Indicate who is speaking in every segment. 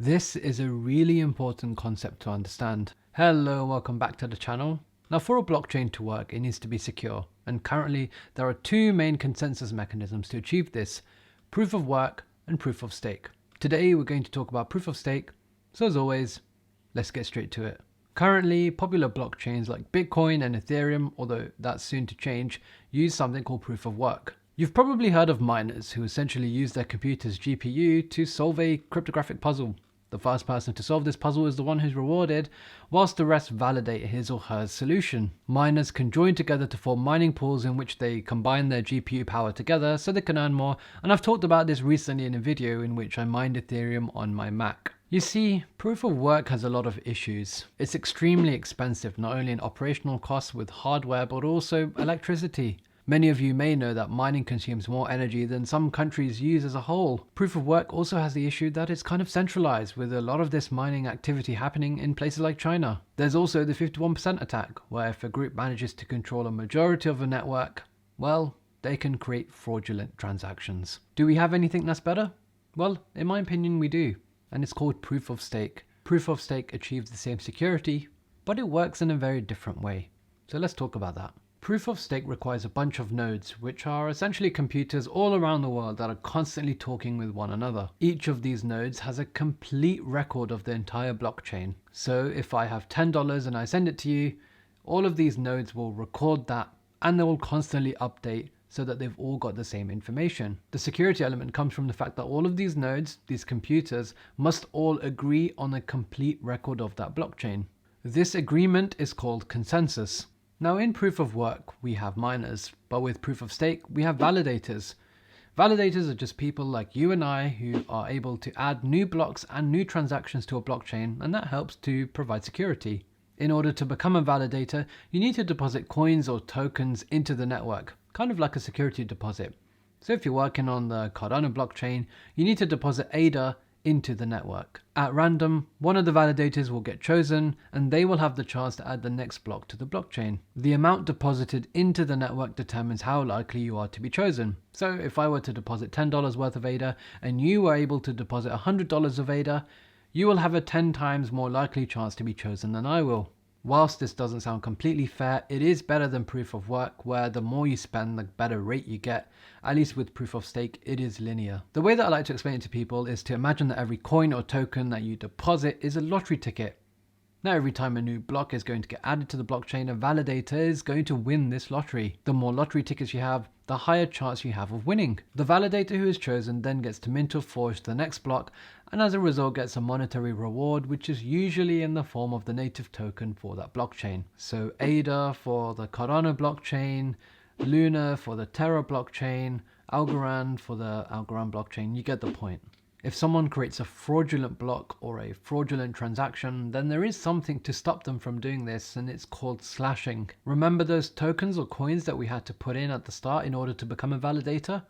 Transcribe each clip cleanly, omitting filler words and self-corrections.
Speaker 1: This is a really important concept to understand. Hello, welcome back to the channel. Now, for a blockchain to work, it needs to be secure. And currently, there are two main consensus mechanisms to achieve this: proof of work and proof of stake. Today, we're going to talk about proof of stake. So as always, let's get straight to it. Currently, popular blockchains like Bitcoin and Ethereum, although that's soon to change, use something called proof of work. You've probably heard of miners who essentially use their computer's GPU to solve a cryptographic puzzle. The first person to solve this puzzle is the one who's rewarded, whilst the rest validate his or her solution. Miners can join together to form mining pools in which they combine their GPU power together so they can earn more, and I've talked about this recently in a video in which I mined Ethereum on my Mac. You see, proof of work has a lot of issues. It's extremely expensive, not only in operational costs with hardware, but also electricity. Many of you may know that mining consumes more energy than some countries use as a whole. Proof of work also has the issue that it's kind of centralized, with a lot of this mining activity happening in places like China. There's also the 51% attack, where if a group manages to control a majority of a network, well, they can create fraudulent transactions. Do we have anything that's better? Well, in my opinion, we do. And it's called proof of stake. Proof of stake achieves the same security, but it works in a very different way. So let's talk about that. Proof of stake requires a bunch of nodes, which are essentially computers all around the world that are constantly talking with one another. Each of these nodes has a complete record of the entire blockchain. So if I have $10 and I send it to you, all of these nodes will record that, and they will constantly update so that they've all got the same information. The security element comes from the fact that all of these nodes, these computers, must all agree on a complete record of that blockchain. This agreement is called consensus. Now, in proof of work, we have miners, but with proof of stake, we have validators. Validators are just people like you and I who are able to add new blocks and new transactions to a blockchain, and that helps to provide security. In order to become a validator, you need to deposit coins or tokens into the network, kind of like a security deposit. So if you're working on the Cardano blockchain, you need to deposit ADA into the network. At random, one of the validators will get chosen, and they will have the chance to add the next block to the blockchain. The amount deposited into the network determines how likely you are to be chosen. So if I were to deposit $10 worth of ADA and you were able to deposit $100 of ADA, you will have a 10 times more likely chance to be chosen than I will. Whilst this doesn't sound completely fair, it is better than proof of work, where the more you spend, the better rate you get. At least with proof of stake, it is linear. The way that I like to explain it to people is to imagine that every coin or token that you deposit is a lottery ticket. Now, every time a new block is going to get added to the blockchain, a validator is going to win this lottery. The more lottery tickets you have, the higher chance you have of winning. The validator who is chosen then gets to mint or forge the next block, and as a result gets a monetary reward, which is usually in the form of the native token for that blockchain. So ADA for the Cardano blockchain, Luna for the Terra blockchain, Algorand for the Algorand blockchain. You get the point. If someone creates a fraudulent block or a fraudulent transaction, then there is something to stop them from doing this, and it's called slashing. Remember those tokens or coins that we had to put in at the start in order to become a validator?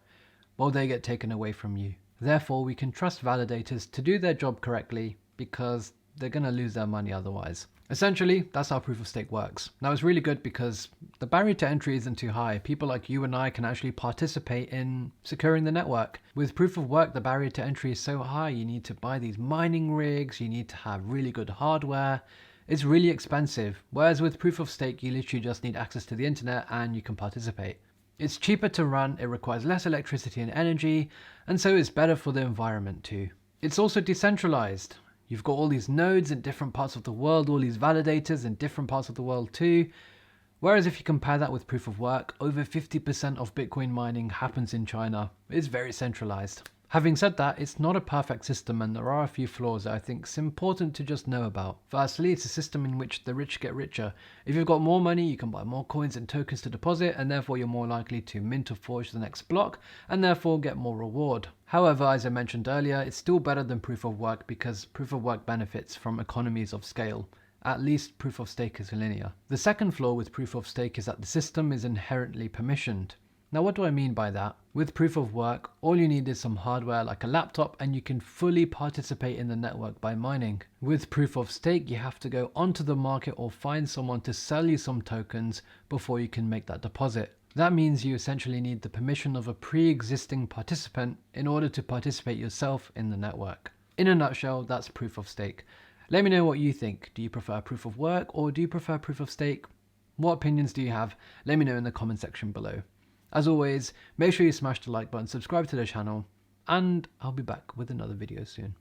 Speaker 1: Well, they get taken away from you. Therefore, we can trust validators to do their job correctly, because they're going to lose their money otherwise. Essentially, that's how proof of stake works. Now, it's really good because the barrier to entry isn't too high. People like you and I can actually participate in securing the network. With proof of work, the barrier to entry is so high. You need to buy these mining rigs, you need to have really good hardware. It's really expensive. Whereas with proof of stake, you literally just need access to the internet and you can participate. It's cheaper to run, it requires less electricity and energy, and so it's better for the environment too. It's also decentralized. You've got all these nodes in different parts of the world, all these validators in different parts of the world too. Whereas if you compare that with proof of work, over 50% of Bitcoin mining happens in China. It's very centralized. Having said that, it's not a perfect system, and there are a few flaws that I think it's important to just know about. Firstly, it's a system in which the rich get richer. If you've got more money, you can buy more coins and tokens to deposit, and therefore you're more likely to mint or forge the next block, and therefore get more reward. However, as I mentioned earlier, it's still better than proof of work because proof of work benefits from economies of scale. At least proof of stake is linear. The second flaw with proof of stake is that the system is inherently permissioned. Now, what do I mean by that? With proof of work, all you need is some hardware like a laptop and you can fully participate in the network by mining. With proof of stake, you have to go onto the market or find someone to sell you some tokens before you can make that deposit. That means you essentially need the permission of a pre-existing participant in order to participate yourself in the network. In a nutshell, that's proof of stake. Let me know what you think. Do you prefer proof of work or do you prefer proof of stake? What opinions do you have? Let me know in the comment section below. As always, make sure you smash the like button, subscribe to the channel, and I'll be back with another video soon.